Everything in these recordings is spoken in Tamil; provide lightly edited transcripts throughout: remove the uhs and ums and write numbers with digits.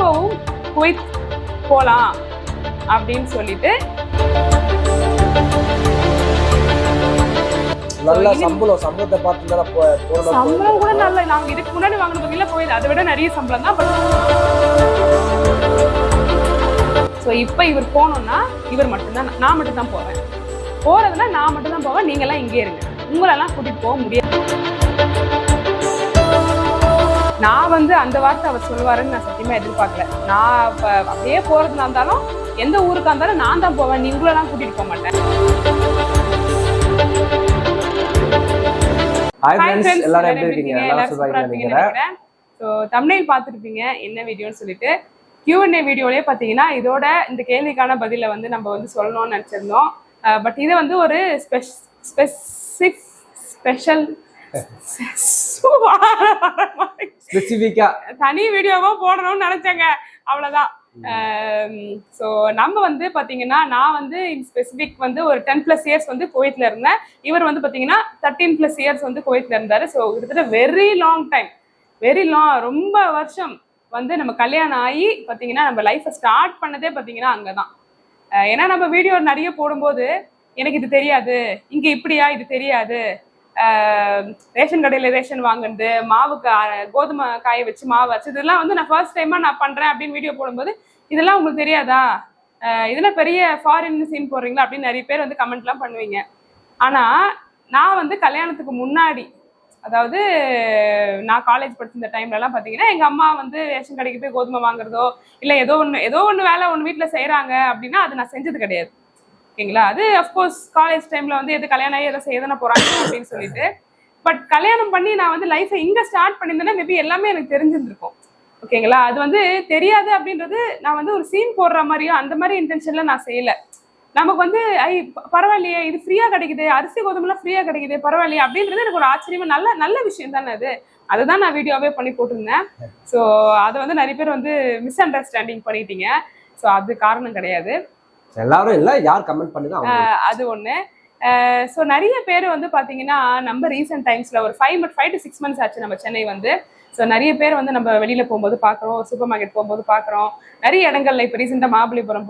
இப்பவும் குவைத் போலாம் அப்படின்னு சொல்லிட்டு நல்ல சம்பளத்தை பார்த்து சம்பளம் கூட நல்ல. நாங்க இதுக்கு முன்னாடி வாங்கின பத்தியில போயிடுது, அதை விட நிறைய சம்பளம் தான். ஸோ இப்போ இவர் போனோம்னா இவர் மட்டும்தான், நான் மட்டும்தான் போவேன். போறதுன்னா நான் மட்டும்தான் போவேன், நீங்க எல்லாம் இங்கே இருங்க, உங்களெல்லாம் கூட்டிட்டு போக முடியாது. நான் வந்து அந்த வார்த்தை அவர் சொல்லுவாருன்னு நான் சத்தியமா எதிர்பார்க்கல. நான் அப்படியே போறதுனா இருந்தாலும் எந்த ஊருக்கா இருந்தாலும் நான் தான் போவேன், நீ உங்களெல்லாம் கூட்டிட்டு போக மாட்டேன். எல்லாரும் எப்படி இருக்கீங்க? எல்லாரும் சூப்பரா இருக்கீங்கன்னு நினைக்கிறேன். சோ தம்ப்நெயில் பார்த்திருப்பீங்க என்ன வீடியோன்னு சொல்லிட்டு. Q&A வீடியோலயே பாத்தீங்கன்னா இதோட இந்த கேள்விக்கான பதில வந்து நம்ம வந்து சொல்லணும்னு நினைச்சிருந்தோம். பட் இது வந்து ஒரு ஸ்பெசிஃபிக்கா தனி வீடியோவா போடணும்னு நினைச்சேங்க, அவ்வளவுதான். ஸோ நம்ம வந்து பார்த்தீங்கன்னா நான் வந்து ஸ்பெசிஃபிக் வந்து ஒரு 10+ இயர்ஸ் வந்து குவைத்தில் இருந்தேன். இவர் வந்து பார்த்தீங்கன்னா 13+ இயர்ஸ் வந்து குவைத்தில் இருந்தார். ஸோ கிட்டத்தட்ட வெரி லாங் ரொம்ப வருஷம் வந்து நம்ம கல்யாணம் ஆகி பார்த்தீங்கன்னா நம்ம லைஃப்பை ஸ்டார்ட் பண்ணதே பார்த்தீங்கன்னா அங்கே தான். ஏன்னா நம்ம வீடியோ நிறைய போடும்போது எனக்கு இது தெரியாது, இங்கே இப்படியா இது தெரியாது, ரேஷன் கடையில் ரேஷன் வாங்குறது, மாவுக்கு கோதுமை காய வச்சு மாவு வச்சு, இதெல்லாம் வந்து நான் ஃபர்ஸ்ட் டைமாக நான் பண்ணுறேன் அப்படின்னு வீடியோ போடும்போது இதெல்லாம் உங்களுக்கு தெரியாதா, இதெல்லாம் பெரிய ஃபாரின் சீன் போடுறீங்களா அப்படின்னு நிறைய பேர் வந்து கமெண்ட்லாம் பண்ணுவீங்க. ஆனால் நான் வந்து கல்யாணத்துக்கு முன்னாடி, அதாவது நான் காலேஜ் படிச்சிருந்த டைம்லலாம் பார்த்தீங்கன்னா எங்கள் அம்மா வந்து ரேஷன் கடைக்கு போய் கோதுமை வாங்குறதோ இல்லை ஏதோ ஒன்று வேலை ஒன்று வீட்டில் செய்கிறாங்க அப்படின்னா அது நான் செஞ்சது கிடையாது. ஓகேங்களா? அது அஃப்கோர்ஸ் காலேஜ் டைம்ல வந்து எது கல்யாணம் ஆகி எதை செய்யதானே போறாங்க அப்படின்னு சொல்லிட்டு. பட் கல்யாணம் பண்ணி நான் வந்து லைஃபை இங்க ஸ்டார்ட் பண்ணியிருந்தேன்னா மேபி எல்லாமே எனக்கு தெரிஞ்சிருந்திருக்கும். ஓகேங்களா? அது வந்து தெரியாது அப்படின்றது நான் வந்து ஒரு சீன் போடுற மாதிரியோ அந்த மாதிரி இன்டென்ஷன்ல நான் செய்யல. நமக்கு வந்து பரவாயில்லையே, இது ஃப்ரீயா கிடைக்குது, அரிசி கோதுமைலாம் ஃப்ரீயா கிடைக்குது, பரவாயில்லையே அப்படின்றது எனக்கு ஒரு ஆச்சரியமா நல்ல விஷயம் தானே அது. அதுதான் நான் வீடியோவே பண்ணி போட்டிருந்தேன். ஸோ அதை வந்து நிறைய பேர் வந்து மிஸ் அண்டர்ஸ்டாண்டிங் பண்ணிட்டீங்க. ஸோ அது காரணம் கிடையாது, எல்லாரும் இல்ல, யார் கமெண்ட் பண்ணிதான் அது ஒண்ணு. ஸோ நிறைய பேர் வந்து பாத்தீங்கன்னா நம்ம ரீசெண்ட் டைம்ஸ்ல ஒரு 5 to 6 months ஆச்சு நம்ம சென்னை வந்து. ஸோ நிறைய பேர் வந்து நம்ம வெளியில போகும்போது பாக்குறோம், சூப்பர் மார்க்கெட் போகும்போது பாக்குறோம், நிறைய இடங்கள்ல இப்போ ரீசெண்டா மகாபலிபுரம்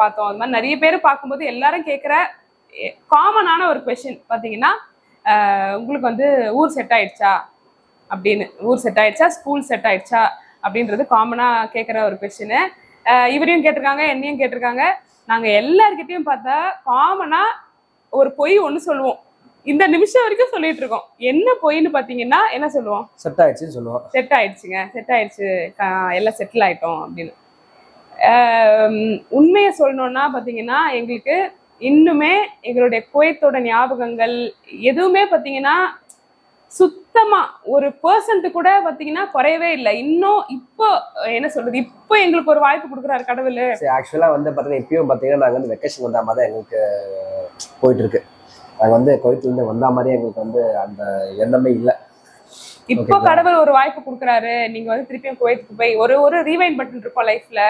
பார்த்தோம். அது மாதிரி நிறைய பேர் பார்க்கும்போது எல்லாரும் கேட்குற காமனான ஒரு கொஸ்டின் பாத்தீங்கன்னா உங்களுக்கு வந்து ஊர் செட் ஆயிடுச்சா அப்படின்னு, ஊர் செட் ஆயிடுச்சா, ஸ்கூல் செட் ஆயிடுச்சா அப்படின்றது காமனா கேட்குற ஒரு கொஸ்டின். இவரையும் கேட்டிருக்காங்க, என்னையும் கேட்டிருக்காங்க. நாங்க எல்லார்கிட்டையும் பார்த்தா காமனா ஒரு பொய் ஒண்ணு சொல்லுவோம், இந்த நிமிஷம் வரைக்கும் சொல்லிட்டு இருக்கோம். என்ன பொய்ன்னு பாத்தீங்கன்னா என்ன சொல்லுவோம்? செட் ஆயிடுச்சுன்னு சொல்லுவோம். செட் ஆயிடுச்சுங்க, செட் ஆயிடுச்சு, எல்லாம் செட்டில் ஆயிட்டோம் அப்படின்னு. உண்மையை சொல்லணும்னா பாத்தீங்கன்னா எங்களுக்கு இன்னுமே எங்களுடைய குவைத்தோட ஞாபகங்கள் எதுவுமே பாத்தீங்கன்னா சுத்தமா ஒரு % கூட பாத்தீங்கன்னா குறையவே இல்லை. இன்னும் இப்போ என்ன சொல்றது, இப்போ எங்களுக்கு ஒரு வாய்ப்பு கொடுக்குறாரு கடவுள். ஆக்சுவலா வந்து பாத்தீங்கன்னா இப்பயும் பாத்தீங்கன்னா நாங்க வந்து வெக்கேஷன் வந்த மாதிரி தான் எங்களுக்கு போயிட்டு இருக்கு. நாங்க வந்து குவைத்துல இருந்து வந்த மாதிரி எங்களுக்கு வந்து அந்த எண்ணமே இல்லை. இப்போ கடவுள் ஒரு வாய்ப்பு கொடுக்குறாரு, நீங்க வந்து திருப்பியும் குவைத்துக்கு போய் ஒரு ரீவைண்ட் பட்டன் இருக்கோம் லைஃப்ல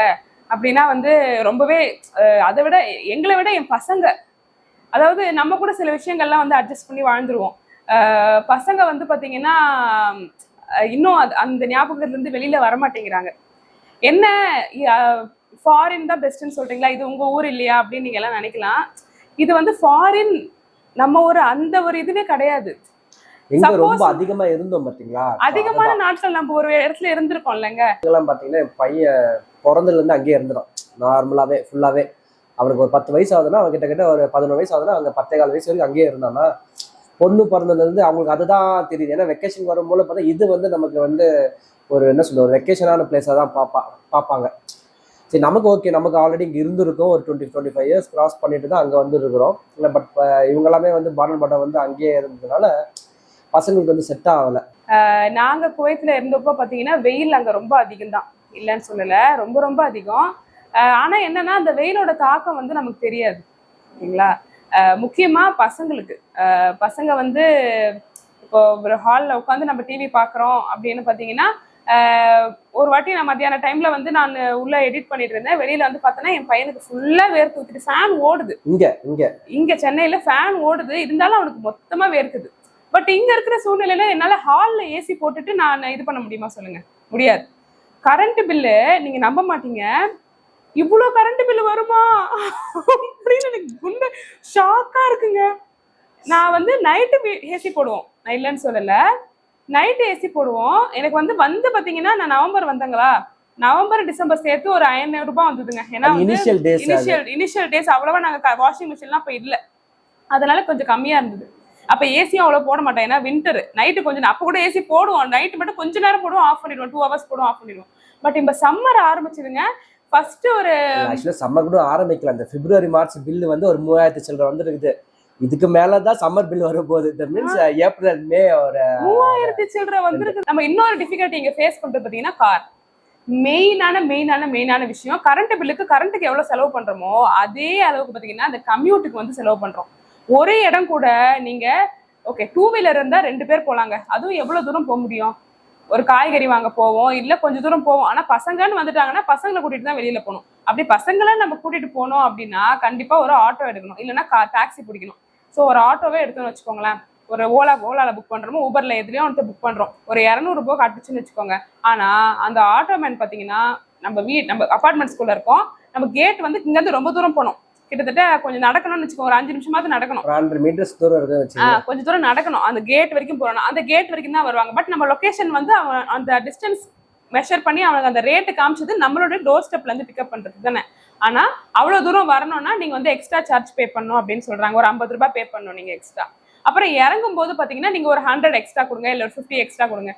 அப்படின்னா வந்து ரொம்பவே, அதை விட எங்களை விட என் பசங்க, அதாவது நம்ம கூட சில விஷயங்கள்லாம் வந்து அட்ஜஸ்ட் பண்ணி வாழ்ந்துருவோம். பசங்க வந்து பாத்தீங்கன்னா இன்னும் அந்த ஞாபகத்துல இருந்து வெளியில வரமாட்டேங்கிறாங்க. என்ன ஃபாரின் தான் பெஸ்ட்ன்னு சொல்றீங்களா, இது உங்க ஊர் இல்லையா அப்படின்னு நீங்க எல்லாம் நினைக்கலாம். இது வந்து ஃபாரின் நம்ம ஒரு அந்த ஒரு இதுவே கிடையாது. ரொம்ப அதிகமா இருந்தோம் பாத்தீங்களா, அதிகமான நாட்கள் நம்ம ஒரு இடத்துல இருந்திருக்கோம் இல்லைங்க. இதெல்லாம் பாத்தீங்கன்னா என் பையன் பிறந்ததுல இருந்து அங்கேயே இருந்துடும் நார்மலாவே ஃபுல்லாவே. அவனுக்கு ஒரு 10 வயசு ஆகுதுன்னா அவன் கிட்ட ஒரு 11 வயசு ஆகுதுன்னா அவங்க 10-15 வயசு வரைக்கும் அங்கேயே இருந்தானா. பொண்ணு பிறந்ததுலேருந்து அவங்களுக்கு அதுதான் தெரியுது. ஏன்னா வெக்கேஷன் வரும்போது பார்த்தா இது வந்து நமக்கு வந்து ஒரு என்ன சொல்ல ஒரு வெக்கேஷனான பிளேஸாக தான் பார்ப்பாங்க. சரி நமக்கு ஓகே, நமக்கு ஆல்ரெடி இங்கே இருந்திருக்கோம், ஒரு 20-25 இயர்ஸ் கிராஸ் பண்ணிட்டு தான் அங்கே வந்து இருக்கிறோம். இல்லை பட் இவங்கெல்லாமே வந்து பாடம் வந்து அங்கேயே இருந்ததுனால பசங்களுக்கு வந்து செட் ஆகலை. நாங்கள் குவைத்தில் இருந்தப்போ பார்த்தீங்கன்னா வெயில் அங்கே ரொம்ப அதிகம் தான், இல்லைன்னு சொல்லலை, ரொம்ப ரொம்ப அதிகம். ஆனால் என்னன்னா அந்த வெயிலோட தாக்கம் வந்து நமக்கு தெரியாது சரிங்களா. முக்கியமா பசங்களுக்கு, பசங்க வந்து இப்போ ஒரு ஹாலில் உட்காந்து நம்ம டிவி பார்க்குறோம் அப்படின்னு பார்த்தீங்கன்னா ஒரு வாட்டி நான் மத்தியான டைம்ல வந்து நான் உள்ள எடிட் பண்ணிட்டு இருந்தேன். வெளியில வந்து பார்த்தோன்னா என் பையனுக்கு ஃபுல்லா வேர்த்து ஊத்திட்டு ஃபேன் ஓடுது. இங்க சென்னையில ஃபேன் ஓடுது, இருந்தாலும் அவனுக்கு மொத்தமா வேர்க்குது. பட் இங்க இருக்கிற சூழ்நிலையில என்னால ஹால்ல ஏசி போட்டுட்டு நான் இது பண்ண முடியுமா சொல்லுங்க? முடியாது. கரண்ட் பில்லு நீங்க நம்ப மாட்டீங்க, இவ்வளோ கரண்ட் பில்லு வருமா அப்படின்னு எனக்கு குண்டு ஷாக்கா இருக்குங்க. நான் வந்து நைட்டு ஏசி போடுவோம், நான் இல்லைன்னு சொல்லல, நைட்டு ஏசி போடுவோம். எனக்கு வந்து பாத்தீங்கன்னா நான் நவம்பர் வந்தங்களா, நவம்பர் டிசம்பர் சேர்த்து ஒரு 500 ரூபாய் வந்ததுங்க. ஏன்னா இனிஷியல் டேஸ் அவ்வளவா நாங்க வாஷிங் மிஷின்லாம் அப்ப இல்ல, அதனால கொஞ்சம் கம்மியா இருந்தது. அப்ப ஏசியும் அவ்வளவு போட மாட்டேன், ஏன்னா வின்டர். நைட்டு கொஞ்சம் அப்ப கூட ஏசி போடுவோம், நைட்டு மட்டும் கொஞ்ச நேரம் போடுவோம், ஆஃப் பண்ணிடுவோம், 2 hours போடுவோம், ஆஃப் பண்ணிடுவோம். பட் இப்ப சம்மர் ஆரம்பிச்சதுங்க. ஃபர்ஸ்ட் ஒரு சம்மர் கூட ஆரம்பிக்கல, அந்த பிப்ரவரி மார்ச் பில்லு வந்து ஒரு 3000 சில்லற வந்து இருக்குது. இதுக்கு மேலதான் சம்மர் பில் வர போகுது. மீன்ஸ் ஏப்ரல் மே ஒரு 3000 சில்லற வந்துருக்கு. நம்ம இன்னொரு டிஃபிகல்ட்டி இங்க ஃபேஸ் பண்றது பாத்தீங்கன்னா கார். மெயினான விஷயம், கரண்ட் பில்லுக்கு கரண்ட்டுக்கு எவ்வளவு செலவு பண்றோமோ அதே அளவுக்கு பாத்தீங்கன்னா அந்த கம்யூட்டுக்கு வந்து செலவு பண்றோம். ஒரே இடம் கூட நீங்க ஓகே 2 வீலர் இருந்தா 2 பேர் போலாங்க, அதுவும் எவ்வளவு தூரம் போக முடியும்? ஒரு காய்கறி வாங்க போவோம், இல்ல கொஞ்சம் தூரம் போவோம். ஆனா பசங்கன்னு வந்துட்டாங்கன்னா பசங்களை கூட்டிட்டு தான் வெளியில போகணும். அப்படி பசங்களை நம்ம கூட்டிட்டு போனோம் அப்படின்னா கண்டிப்பா ஒரு ஆட்டோ எடுக்கணும், இல்லைன்னா டாக்ஸி பிடிக்கணும். ஸோ ஒரு ஆட்டோவே எடுத்துன்னு வச்சுக்கோங்களேன், ஒரு ஓலால புக் பண்றோமோ ஊபர்ல எதுலயும் வந்து புக் பண்றோம், ஒரு 200 ரூபாய் கட்டுச்சுன்னு வச்சுக்கோங்க. ஆனா அந்த ஆட்டோமேன் பாத்தீங்கன்னா நம்ம அபார்ட்மெண்ட்ஸ்குள்ள இருக்கோம், நம்ம கேட் வந்து இங்க இருந்து ரொம்ப தூரம் போனோம், கிட்டத்தட்ட கொஞ்சம் நடக்கணும்னு வச்சுக்கோங்க, ஒரு 5 நிமிஷமாவது நடக்கணும், 100 மீட்டர்ஸ் தூரம் இருக்கு, கொஞ்சம் தூரம் நடக்கணும், அந்த கேட் வரைக்கும் போறோம். அந்த கேட் வரைக்கும் தான் வருவாங்க. பட் நம்ம லொகேஷன் வந்து அந்த டிஸ்டன்ஸ் மெஷர் பண்ணி அவங்க அந்த ரேட்டு காமிச்சது நம்மளோட டோர் ஸ்டெப்ல இருந்து பிக்கப் பண்றது தானே. ஆனா அவ்வளவு தூரம் வரணும்னா நீங்க வந்து எக்ஸ்ட்ரா சார்ஜ் பே பண்ணணும் அப்படின்னு சொல்றாங்க, ஒரு 50 ரூபாய் பே பண்ணணும் நீங்க எக்ஸ்ட்ரா. அப்புறம் இறங்கும் போது பாத்தீங்கன்னா நீங்க ஒரு 100 எக்ஸ்ட்ரா கொடுங்க, இல்ல ஒரு 50 எக்ஸ்ட்ரா கொடுங்க.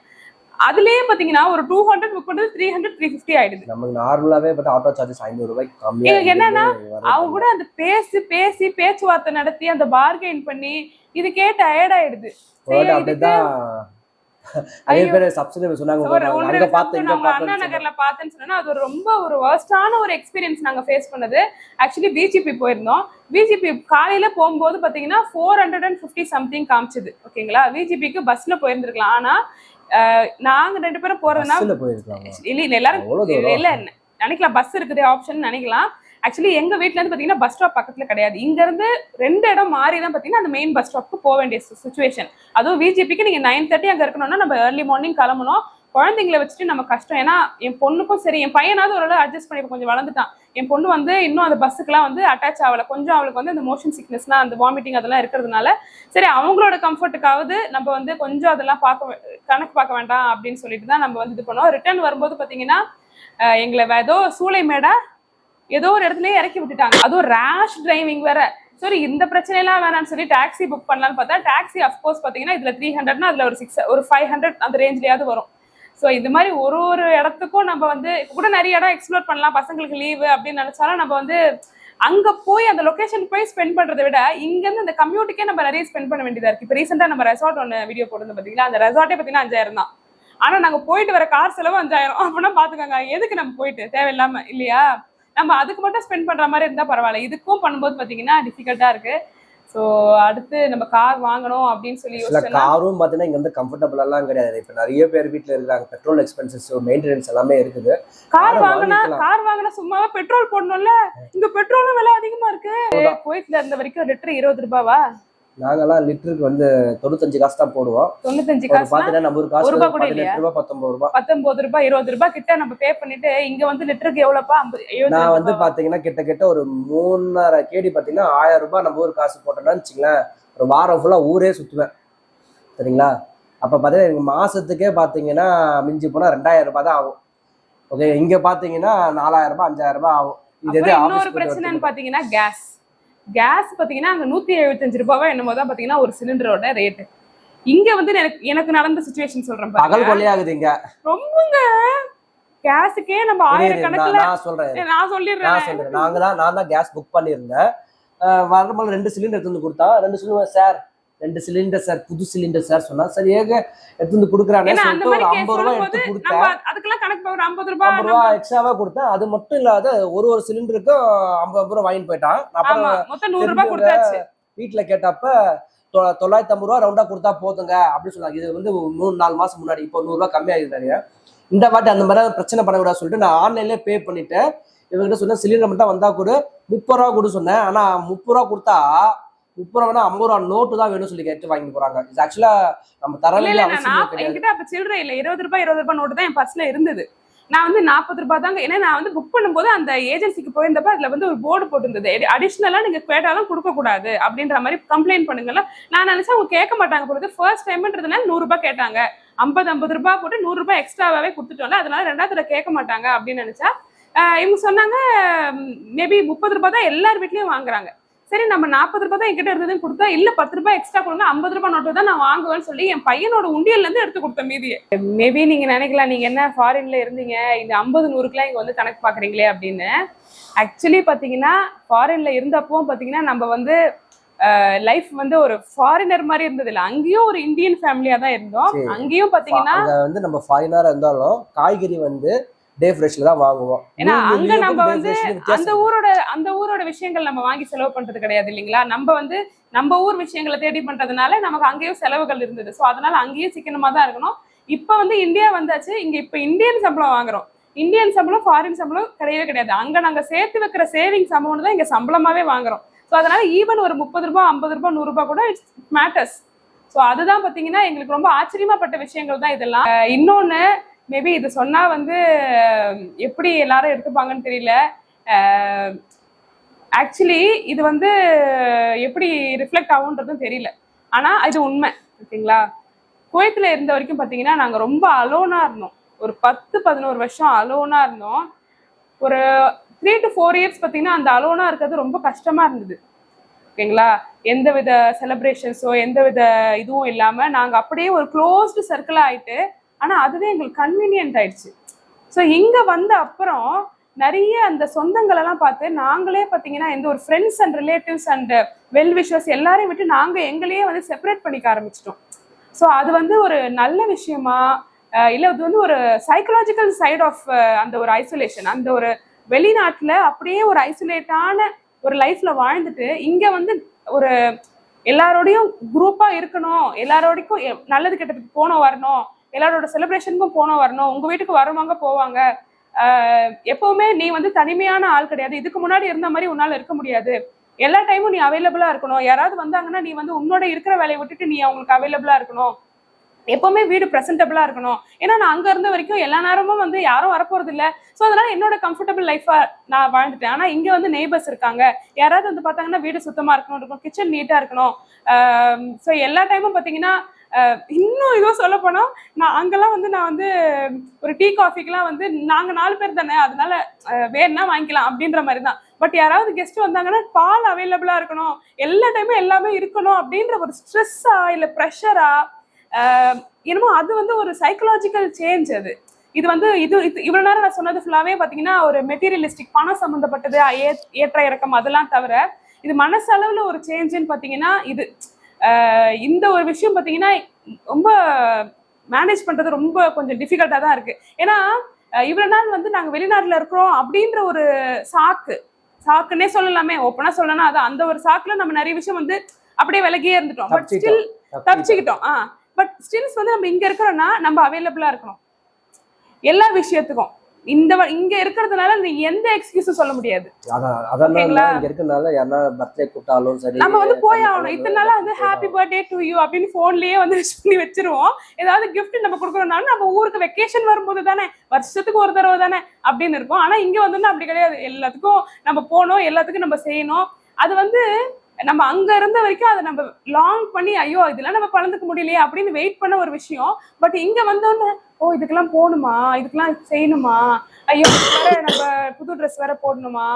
அதுலயே பாத்தீங்கன்னா ஒரு 200 புக் பண்றது 300 350 ஆயிடுது. நமக்கு நார்மலாவே பட் ஆட்டோ சார்ஜஸ் 500 ரூபாய் கம்மியா. என்னன்னா அவங்க கூட அந்த பேச்சுவார்த்தை நடத்தி அந்த பார்கெயின் பண்ணி இதுக்கே டயர்ட் ஆயிடுது. அண்ணா நகர்ல பாத்தேன்னு சொன்னா அது ரொம்ப ஒரு வர்ஸ்டான ஒரு எக்ஸ்பீரியன்ஸ் நாங்க ஃபேஸ் பண்ணது. ஆக்சுவலி பிஜிபி போயிருந்தோம். பிஜிபி காலையில போகும்போது பாத்தீங்கன்னா 450 சம்திங் காமிச்சது, ஓகேங்களா. பிஜிபிக்கு பஸ்ல போயிருந்திருக்கலாம், ஆனா நாங்க 2 பேரும் போறதுன்னா இல்ல எல்லாரும் இல்ல நினைக்கலாம் பஸ் இருக்குது ஆப்ஷன் நினைக்கலாம். ஆக்சுவலி எங்க வீட்ல இருந்து பாத்தீங்கன்னா பஸ் ஸ்டாப் பக்கத்துல கிடையாது, இங்க இருந்து 2 இடம் மாறி தான் பாத்தீங்கன்னா அந்த மெயின் பஸ் ஸ்டாப்க்கு போக வேண்டிய சுச்சுவேஷன். அதுவும் விஜிபிக்கு நீங்க 9:30 அங்க இருக்கணும்னா நம்ம ஏர்லி மார்னிங் கிளம்பணும். குழந்தைங்களை வச்சுட்டு நம்ம கஷ்டம். ஏன்னா என் பொண்ணுக்கும் சரி, என் பையனாவது ஓரளவு அட்ஜஸ்ட் பண்ணி கொஞ்சம் வளர்ந்துட்டான். என் பொண்ணு வந்து இன்னும் அந்த பஸ்ஸுக்குலாம் வந்து அட்டாச் ஆகல, கொஞ்சம் அவளுக்கு வந்து அந்த மோஷன் சிக்னஸ்லாம் அந்த வாமிட்டிங் அதெல்லாம் இருக்கிறதுனால சரி அவங்களோட கம்ஃபர்ட்டுக்காவது நம்ம வந்து கொஞ்சம் அதெல்லாம் கணக்கு பார்க்க வேண்டாம் அப்படின்னு சொல்லிட்டு தான் நம்ம வந்து இது பண்ணுவோம். ரிட்டர்ன் வரும்போது பாத்தீங்கன்னா எங்களை ஏதோ சூளைமேடா ஏதோ ஒரு இடத்துலயே இறக்கி விட்டுட்டாங்க, அதுவும் ரேஷ் டிரைவிங் வேற. சரி இந்த பிரச்சனை எல்லாம் வேணாம்னு சொல்லி டாக்ஸி புக் பண்ணலான்னு பார்த்தா டாக்ஸி அஃப்கோர்ஸ் பாத்தீங்கன்னா இதுல 300னா அதுல ஒரு 500 அந்த ரேஞ்ச்லயாவது வரும். ஸோ இது மாதிரி ஒரு இடத்துக்கும் நம்ம வந்து இப்போ கூட நிறைய இடம் எக்ஸ்ப்ளோர் பண்ணலாம், பசங்களுக்கு லீவு அப்படின்னு நினைச்சாலும் நம்ம வந்து அங்க போய் அந்த லொகேஷன் போய் ஸ்பெண்ட் பண்றதை விட இங்க இருந்து அந்த கம்யூனிட்டிக்கே நம்ம நிறைய ஸ்பெண்ட் பண்ண வேண்டியதா இருக்கு. இப்போ ரீசெண்டா நம்ம ரெசார்ட் ஒன்று வீடியோ போடுறது பாத்தீங்கன்னா அந்த ரெசார்ட்டே பாத்தீங்கன்னா 5000 தான். ஆனா நாங்க போயிட்டு வர கார் செலவு 5000. அப்படின்னா பாத்துக்கோங்க எதுக்கு நம்ம போயிட்டு தேவையில்லாம இல்லையா. நம்ம அதுக்கு மட்டும் ஸ்பெண்ட் பண்ற மாதிரி இருந்தா பரவாயில்ல, இதுக்கும் பண்ணும்போது பாத்தீங்கன்னா டிஃபிகல்ட்டா இருக்கு. ஸோ அடுத்து நம்ம கார் வாங்கணும் அப்படின்னு சொல்லி காரும் பாத்தீங்கன்னா இங்க வந்து கம்ஃபர்டபுள் எல்லாம் கிடையாது. இப்ப நிறைய பேர் வீட்டுல இருக்காங்க, பெட்ரோல் எக்ஸ்பென்சஸ் மெயின்டெனன்ஸ் எல்லாமே இருக்குது. கார் வாங்கினா சும்மாவா பெட்ரோல் போடணும்ல, இங்க பெட்ரோலும் விலை அதிகமா இருக்கு. குவைத்ல இருந்த வரைக்கும் லிட்டர் 20 ரூபாவா, நாங்கெல்லாம் லிட்டருக்கு வந்து 95 காசு தான் போடுவோம். 95 காசு பாத்தீங்கன்னா நம்ம ஒரு காசு 18 ரூபாய் 19 ரூபாய் 20 ரூபாய் கிட்ட நம்ம பே பண்ணிட்டு இங்க வந்து லிட்டருக்கு எவ்வளவுப்பா 50. நான் வந்து பாத்தீங்கன்னா கிட்ட ஒரு 3.5 கேடி பாத்தீங்கன்னா 1000 ரூபாய் நம்ம ஊர் காசு போட்டோம்னா வச்சுங்களேன், ஒரு வாரம் ஃபுல்லா ஊரே சுத்துவேன் சரிங்களா. அப்ப பாத்தீங்கன்னா எனக்கு மாசத்துக்கே பாத்தீங்கன்னா மிஞ்சி போனா 2000 ரூபாய் தான் ஆகும். ஓகே, இங்க பாத்தீங்கன்னா 4000 ரூபாய் 5000 ரூபாய் ஆகும். இது இன்னொரு பிரச்சனைன்னு பாத்தீங்கன்னா கேஸ் பாத்தீங்கன்னா அங்க 175 ரூபாவா என்னமோ தான் பாத்தீங்கன்னா ஒரு சிலிண்டரோட ரேட்டு. இங்க வந்து எனக்கு நடந்த சிச்சுவேஷன் சொல்றேன், பகல் கொள்ளையாகுது இங்க ரொம்பங்க. கேஸுக்கே நம்ம 1000 கணக்குல நான் சொல்லிடுறேன். நான் தான் கேஸ் புக் பண்ணியிருந்தேன். வரும்போது 2 சிலிண்டர் எடுத்து வந்து கொடுத்தா, 2 சிலிண்டர் சார் 2 சிலிண்டர் சார் புது சிலிண்டர் சார் சொன்னா சரி ஏக எடுத்து வந்து கொடுக்குறானே சொல்லிட்டு ஒரு 50 ரூபாய் எடுத்து கொடுத்தேன். அதுக்கெல்லாம் கணக்கு ஒரு 50 ரூபாய் எக்ஸ்ட்ராவா கொடுத்தேன். அது மட்டும் இல்லாத ஒரு சிலிண்டருக்கும் 50 ரூபாய் வாங்கி போயிட்டான். அப்புறம் மொத்தம் 100 ரூபாய் கொடுத்தாச்சு. வீட்டுல கேட்டப்ப 950 ரூபாய் ரவுண்டா கொடுத்தா போதுங்க அப்படின்னு சொன்னாங்க. இது வந்து 3-4 மாசம் முன்னாடி. இப்போ 100 ரூபாய் கம்மியாகிது நிறைய. இந்த வாட்டி அந்த மாதிரி பிரச்சனை பண்ணக்கூடாது சொல்லிட்டு நான் ஆன்லைன்லயே பே பண்ணிட்டு இவங்கிட்ட சொன்னேன் சிலிண்டர் மட்டும் வந்தா கூட 30 ரூபா கொடு சொன்னேன். ஆனா 30 ரூபா கொடுத்தா 30 ரூபா 50 ரூபா நோட்டு தான் வேணும் சொல்லி கேட்டு வாங்கி போறாங்க. இது ஆக்சுவலா நம்ம தரவே என்கிட்ட அப்ப சில்லறை இல்ல, 20 ரூபாய் நோட்டு தான் என் பர்ஸ்ல இருந்தது. நான் வந்து 40 ரூபாய் தாங்க. ஏன்னா நான் வந்து புக் பண்ணும்போது அந்த ஏஜென்சிக்கு போயிருந்தப்ப அதுல வந்து ஒரு போர்டு போட்டிருந்தது, அடிஷ்னலா நீங்க கேட்டாலும் கொடுக்க கூடாது அப்படின்ற மாதிரி கம்ப்ளைண்ட் பண்ணுங்கல்ல. நான் நினைச்சேன் அவங்க கேட்க மாட்டாங்க பொழுது, ஃபர்ஸ்ட் டைம்ன்றதுனால 100 ரூபாய் கேட்டாங்க, 50 ரூபாய் போட்டு 100 ரூபாய் எக்ஸ்ட்ராவே கொடுத்துட்டோம்ல, அதனால 2வது தடவை கேட்க மாட்டாங்க அப்படின்னு நினைச்சா இவங்க சொன்னாங்க மேபி 30 ரூபாய் தான் எல்லார் வீட்லயும் வாங்குறாங்க. சரி நம்ம 40 ரூபாய் தான் என்கிட்ட இருந்ததுன்னு கொடுத்தா, இல்ல 10 ரூபாய் எக்ஸ்ட்ரா கொடுங்க, 50 ரூபாய் நோட்டு தான் நான் வாங்குவேன்னு சொல்லி என் பையனோட உண்டியல்ல இருந்து எடுத்து கொடுத்த மீதியை. மேபி நீங்க நினைக்கலாம், நீங்க என்ன ஃபாரின்ல இருந்தீங்க இந்த 50 100க்குலாம் இங்க வந்து கணக்கு பாக்குறீங்களே அப்படின்னு. ஆக்சுவலி பாத்தீங்கன்னா ஃபாரின்ல இருந்தப்போ பாத்தீங்கன்னா நம்ம வந்து லைஃப் வந்து ஒரு ஃபாரினர் மாதிரி இருந்தது இல்ல, அங்கேயும் ஒரு இந்தியன் ஃபேமிலியா தான் இருந்தோம். அங்கேயும் பாத்தீங்கன்னா வந்து நம்ம ஃபாரினரா இருந்தாலும் காய்கறி வந்து டே ஃப்ரெஷ்ல தான் வாங்குவோம். ஏன்னா அங்க நம்ம வந்து அந்த ஊரோட விஷயங்கள் நம்ம வாங்கி செலவு பண்றது கிடையாது இல்லைங்களா. நம்ம வந்து நம்ம ஊர் விஷயங்களை தேடி பண்றதுனால நமக்கு அங்கேயும் செலவுகள் இருந்தது. ஸோ அதனால அங்கேயும் சிக்கனமா தான் இருக்கணும். இப்ப வந்து இந்தியா வந்தாச்சு, இங்க இப்ப இந்தியன் சம்பளம் வாங்குறோம். இந்தியன் சம்பளம் ஃபாரின் சம்பளம் கிடையவே கிடையாது. அங்க நாங்க சேர்த்து வைக்கிற சேவிங்ஸ் அமௌண்ட் தான் இங்க சம்பளமாவே வாங்குறோம். ஸோ அதனால ஈவன் ஒரு 30 ரூபாய் 50 ரூபாய் 100 ரூபாய் கூட இட்ஸ் மேட்டர்ஸ். ஸோ அதுதான் பாத்தீங்கன்னா எங்களுக்கு ரொம்ப ஆச்சரியமாப்பட்ட விஷயங்கள் தான் இதெல்லாம். இன்னொன்னு மேபி இது சொன்னா வந்து எப்படி எல்லாரும் எடுத்துப்பாங்கன்னு தெரியல. ஆக்சுவலி இது வந்து எப்படி ரிஃப்ளெக்ட் ஆகுன்றதும் தெரியல, ஆனா இது உண்மை ஓகேங்களா. குவைத்துல இருந்த வரைக்கும் பாத்தீங்கன்னா நாங்க ரொம்ப அலோனா இருந்தோம். ஒரு 10-11 வருஷம் அலோனா இருந்தோம். ஒரு 3 to 4 இயர்ஸ் பாத்தீங்கன்னா அந்த அலோனா இருக்கிறது ரொம்ப கஷ்டமா இருந்தது ஓகேங்களா. எந்த வித செலிப்ரேஷன்ஸோ எந்த வித இதுவும் இல்லாம நாங்க அப்படியே ஒரு க்ளோஸ்டு சர்க்கிளா ஆயிட்டு, ஆனா அதுவே எங்களுக்கு கன்வீனியன்ட் ஆயிடுச்சு. ஸோ இங்க வந்த அப்புறம் நிறைய அந்த சொந்தங்கள் எல்லாம் பார்த்து நாங்களே பார்த்தீங்கன்னா எந்த ஒரு friends and relatives and well wishers எல்லாரையும் விட்டு நாங்க எங்களையே வந்து செப்பரேட் பண்ணிக்க ஆரம்பிச்சிட்டோம். ஸோ அது வந்து ஒரு நல்ல விஷயமா இல்லை அது வந்து ஒரு சைக்கலாஜிக்கல் சைட் ஆஃப் அந்த ஒரு ஐசோலேஷன், அந்த ஒரு வெளிநாட்டுல அப்படியே ஒரு ஐசோலேட்டான ஒரு லைஃப்ல வாழ்ந்துட்டு இங்க வந்து ஒரு எல்லாரோடையும் குரூப்பா இருக்கணும், எல்லாரோடையும் நல்லது கெட்டதுக்கு போனோம் வரணும், எல்லாரோட செலிப்ரேஷனுக்கும் போனோம் வரணும், உங்க வீட்டுக்கு வருவாங்க போவாங்க, எப்பவுமே நீ வந்து தனிமையான ஆள் கிடையாது, இதுக்கு முன்னாடி இருந்த மாதிரி உன்னால இருக்க முடியாது, எல்லா டைமும் நீ அவைலபிளா இருக்கணும், யாராவது வந்தாங்கன்னா நீ வந்து உன்னோட இருக்கிற வேலையை விட்டுட்டு நீ அவங்களுக்கு அவைலபிளா இருக்கணும், எப்பவுமே வீடு ப்ரெசென்டபிளா இருக்கணும். ஏன்னா நான் அங்க இருந்த வரைக்கும் எல்லா நேரமும் வந்து யாரும் வரப்போறது இல்லை. ஸோ அதனால என்னோட கம்ஃபர்டபுள் லைஃபா நான் வாழ்ந்துட்டேன். ஆனா இங்க வந்து நெய்பர்ஸ் இருக்காங்க, யாராவது வந்து பார்த்தாங்கன்னா வீடு சுத்தமா இருக்கணும், கிச்சன் நீட்டா இருக்கணும். ஸோ எல்லா டைமும் பார்த்தீங்கன்னா இன்னும் இதுவும் சொல்ல போனா நான் அங்கெல்லாம் வந்து நான் வந்து ஒரு டீ காஃபிக்கெல்லாம் வந்து நாங்க 4 பேர் தானே, அதனால வேணும்னா வாங்கிக்கலாம் அப்படின்ற மாதிரி தான். பட் யாராவது கெஸ்ட் வந்தாங்கன்னா பால் அவைலபிளா இருக்கணும், எல்லா டைமும் எல்லாமே இருக்கணும் அப்படின்ற ஒரு ஸ்ட்ரெஸ்ஸா இல்லை ப்ரெஷரா என்னமோ அது வந்து ஒரு சைக்கலாஜிக்கல் சேஞ்ச். அது இது வந்து இது இவ்வளவு நேரம் நான் சொன்னது ஃபுல்லாவே பாத்தீங்கன்னா ஒரு மெட்டீரியலிஸ்டிக் பணம் சம்பந்தப்பட்டது, ஏற்ற இறக்கம் அதெல்லாம் தவிர இது மனசளவுல ஒரு சேஞ்சுன்னு பாத்தீங்கன்னா இது இந்த ஒரு விஷயம் பாத்தீங்கன்னா ரொம்ப மேனேஜ் பண்றது ரொம்ப கொஞ்சம் டிஃபிகல்ட்டா தான் இருக்கு. ஏன்னா இவ்வளவு நாள் வந்து நாங்க வெளிநாட்டுல இருக்கிறோம் அப்படின்ற ஒரு சாக்குன்னே சொல்லலாமே, ஓப்பனா சொல்லலாம். அது அந்த ஒரு சாக்குல நம்ம நிறைய விஷயம் வந்து அப்படியே விலகியே இருந்துட்டோம். பட் ஸ்டில் தப்பிச்சுக்கிட்டோம். பட் ஸ்டில்ஸ் வந்து நம்ம இங்க இருக்கிறோம்னா நம்ம அவைலபிளா இருக்கணும் எல்லா விஷயத்துக்கும். இங்க இருக்கிறதுனால எந்த எக்ஸ்கியூஸும் சொல்ல முடியாது. நம்ம வந்து போய் ஆகணும். இத்தனை நாளா வந்து ஹாப்பி பர்த்டே டு யூ அப்படின்னு போன்லயே வந்து விஷ் பண்ணி வச்சிருவோம். ஏதாவது கிஃப்ட் நம்ம கொடுக்கறோம்னாலும் நம்ம ஊருக்கு வெக்கேஷன் வரும்போது தானே, வருஷத்துக்கு ஒரு தடவை தானே அப்படின்னு இருக்கும். ஆனா இங்க வந்து அப்படி கிடையாது. எல்லாத்துக்கும் நம்ம போகணும், எல்லாத்துக்கும் நம்ம செய்யணும். அது வந்து நம்ம அங்க இருந்த வரைக்கும் அதை நம்ம லாங் பண்ணி ஐயோ இதெல்லாம் நம்ம கலந்துக்க முடியலையே அப்படின்னு வெயிட் பண்ண ஒரு விஷயம். பட் இங்க வந்தோன்னு ஓ இதுக்கெல்லாம் போகணுமா, இதுக்கெல்லாம் செய்யணுமா, ஐயோ வேற நம்ம புது ட்ரெஸ் வேற போடணுமா,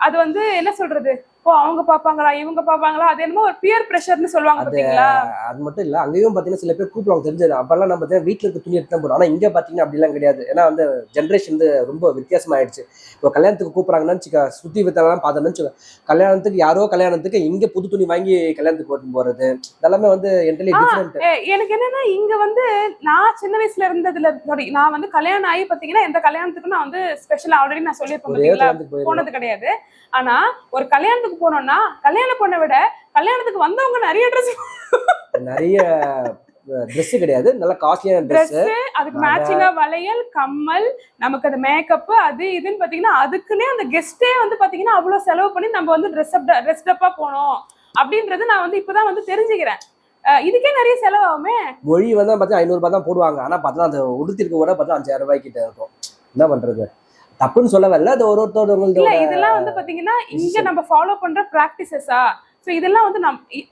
அது வந்து என்ன சொல்றது, ஓ அவங்க பாப்பாங்களா இவங்க பாப்பாங்களா, அது என்னமோ ஒரு பியர் பிரஷர்னு சொல்லுவாங்க பாத்தீங்களா. அது மட்டும் இல்ல, அங்கேயும் பாத்தீங்கன்னா சில பேர் கூப்பிடுவாங்க தெரிஞ்சது. அப்பெல்லாம் நம்ம வீட்டுல இருக்க துணி எடுத்து தான் போடும். ஆனா இங்க பாத்தீங்கன்னா அப்படிலாம் கிடையாது. ஏன்னா வந்து ஜென்ரேஷன் வந்து ரொம்ப வித்தியாசமாயிடுச்சு. இப்போ கல்யாணத்துக்கு கூப்பிடுறாங்கன்னா சுத்தி வித்தெல்லாம் பார்த்தோம்னு கல்யாணத்துக்கு யாரோ கல்யாணத்துக்கு இங்க புது துணி வாங்கி கல்யாணத்துக்கு போட்டு போறது இதெல்லாமே வந்து என்டலி டிஃபரெண்ட். எனக்கு என்னன்னா இங்க வந்து நான் சின்ன வயசுல இருந்ததுல நான் வந்து கல்யாணம் ஆகி பாத்தீங்கன்னா எந்த கல்யாணத்துக்கும் நான் வந்து ஸ்பெஷல் ஆல்ரெடி நான் சொல்லியிருப்பேன் போனது கிடையாது. ஆனா ஒரு கல்யாணத்துக்கு போனோம்னா கல்யாண பொண்ணை விட கல்யாணத்துக்கு வந்தவங்க நிறைய ட்ரெஸ் கிடையாது, நல்ல காஸ்ட்லியான ட்ரெஸ், அதுக்கு மேட்சிங்கா வளையல் கம்மல் நமக்கு அந்த மேக்கப் அது இதுன்னு பாத்தீங்கன்னா அதுக்குன்னே அந்த கெஸ்டே வந்து பாத்தீங்கன்னா அவ்வளவு செலவு பண்ணி நம்ம வந்து ட்ரெஸ்டப்பா போனோம் அப்படின்றது நான் வந்து இப்பதான் வந்து தெரிஞ்சுக்கிறேன். இதுக்கே நிறைய செலவாகுமே. மொழி வந்து பார்த்தீங்கன்னா 500 ரூபாய் தான் போடுவாங்க. ஆனா பார்த்தா அந்த உடுத்திருக்க கூட பார்த்தா 5000 ரூபாய் கிட்ட இருக்கும். என்ன பண்றது? தப்புன்னு சொல்ல வரல, அது ஒருத்தவங்களுக்கு இல்ல இதெல்லாம் வந்து பாத்தீங்கன்னா இங்க நம்ம ஃபாலோ பண்ற பிராக்டிசஸா. சோ இதெல்லாம் வந்து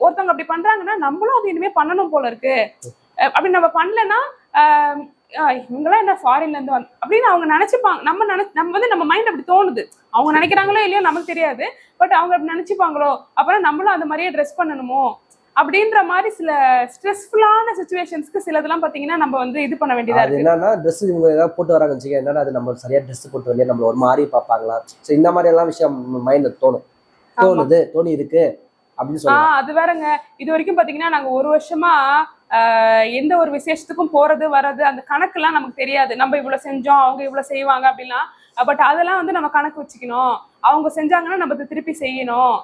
ஒருத்தவங்க அப்படி பண்றாங்கன்னா நம்மளும் அது இனிமே பண்ணணும் போல இருக்கு. அப்படி நம்ம பண்ணலன்னா இவங்கெல்லாம் என்ன ஃபாரின்ல இருந்து அப்படின்னு அவங்க நினைச்சுப்பாங்க. நம்ம வந்து நம்ம மைண்ட் அப்படி தோணுது. அவங்க நினைக்கிறாங்களோ இல்லையோ நமக்கு தெரியாது. பட் அவங்க அப்படி நினைச்சுப்பாங்களோ, அப்புறம் நம்மளும் அந்த மாதிரியே ட்ரெஸ் பண்ணணுமோ அப்படின்ற மாதிரி சில ஸ்ட்ரெஸ்ஃபுல்லான சுச்சுவேஷன்ஸ்க்கு சிலதெல்லாம் பாத்தீங்கன்னா நம்ம வந்து இது பண்ண வேண்டியதா இருக்கு. என்னன்னா ட்ரெஸ் இவங்க ஏதாவது போட்டு வராங்க வச்சுக்க, என்னன்னா அது நம்ம சரியா ட்ரெஸ் போட்டு வரலையே, நம்மள ஒரு மாதிரி பார்ப்பாங்களா, ஸோ இந்த மாதிரி எல்லாம் விஷயம் மைண்ட்ல தோணி இருக்கு அப்படின்னு சொல்லலாம். அது வேறங்க. இது வரைக்கும் பாத்தீங்கன்னா நாங்க ஒரு வருஷமா எந்த ஒரு விசேஷத்துக்கும் போறது வர்றது அந்த கணக்கெல்லாம் நமக்கு தெரியாது. நம்ம இவ்வளவு செஞ்சோம், அவங்க இவ்வளவு செய்வாங்க அப்படிலாம். பட் அதெல்லாம் வந்து நம்ம கணக்கு வச்சுக்கணும். அவங்க செஞ்சாங்கன்னா நம்ம திருப்பி செய்யணும்.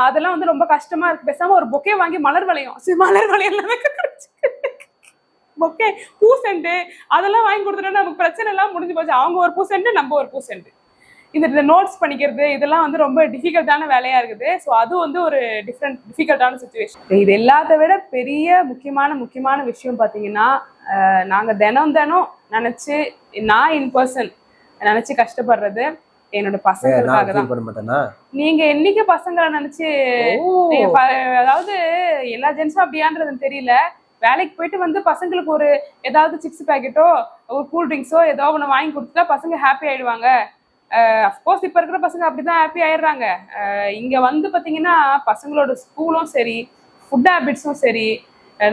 அதெல்லாம் வந்து ரொம்ப கஷ்டமா இருக்கு. பேசாம ஒரு பொக்கே வாங்கி மலர் வளையம் எல்லாமே பொக்கே பூ செண்டு அதெல்லாம் வாங்கி கொடுத்துட்டோம்னா நமக்கு பிரச்சனை எல்லாம் முடிஞ்சு போச்சு. அவங்க ஒரு பூ செண்டு, நம்ம ஒரு பூ செண்டு. இந்த நோட்ஸ் பண்ணிக்கிறது இதெல்லாம் வந்து ரொம்ப டிஃபிகல்ட்டான வேலையா இருக்குது. ஸோ அது வந்து ஒரு டிஃபிகல்ட்டான சுச்சுவேஷன். இது எல்லாத்த விட பெரிய முக்கியமான விஷயம் பார்த்தீங்கன்னா, நாங்கள் தினம் நினைச்சு நான் இன் பர்சன் நினைச்சு கஷ்டப்படுறது என்னோட பசங்களுக்காக தான். நீங்க என்னைக்கு பசங்களை நினைச்சு, அதாவது எல்லா ஜென்ஸும் அப்படியான்றது தெரியல, வேலைக்கு போயிட்டு வந்து பசங்களுக்கு ஒரு ஏதாவது சிப்ஸ் பேக்கெட்டோ ஒரு கூல் ட்ரிங்க்ஸோ ஏதோ ஒன்று வாங்கி கொடுத்துட்டா பசங்க ஹாப்பி ஆயிடுவாங்க. அஃப்கோர்ஸ் இப்ப இருக்கிற பசங்க அப்படிதான் ஹாப்பி ஆயிடுறாங்க. இங்க வந்து பாத்தீங்கன்னா பசங்களோட ஸ்கூலும் சரி, ஃபுட் ஹேபிட்ஸும் சரி,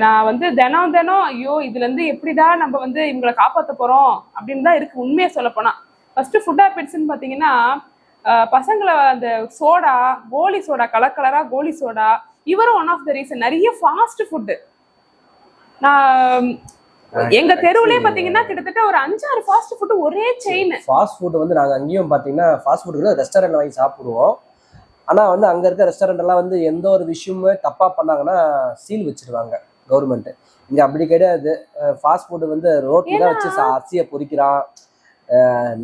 நான் வந்து தினம் ஐயோ இதுல இருந்து எப்படிதான் நம்ம வந்து இவங்களை காப்பாற்ற போறோம் அப்படின்னு தான் இருக்கு. உண்மையை சொல்ல போனா ஃபர்ஸ்ட் ஃபுட் ஹேபிட்ஸ்ன்னு பாத்தீங்கன்னா பசங்களை அந்த சோடா, கோலி சோடா, கலரா கோலி சோடா, இவரும் ஒன் ஆஃப் த ரீசன். நிறைய ஃபாஸ்ட் ஃபுட்டு. நான் எங்க தெருவுலயே பாத்தீங்கன்னா கிட்டத்தட்ட ஒரு 5-6 ஃபாஸ்ட் ஃபுட் ஒரே செயின். ஃபாஸ்ட் ஃபுட் வந்து நாங்க அங்கேயும் பாத்தீங்கன்னா ஃபாஸ்ட் ஃபுட் ரெஸ்டாரண்ட் வாங்கி சாப்பிடுவோம். ஆனா வந்து அங்க இருக்க ரெஸ்டாரண்ட் எல்லாம் வந்து எந்த ஒரு விஷயமுமே தப்பா பண்ணாங்கன்னா சீல் வச்சிருவாங்க கவர்மெண்ட். இங்க அப்படி கிடையாது. ஃபாஸ்ட் ஃபுட் வந்து ரோட்ல வச்சு அரிசியை பொரிக்கிறான்,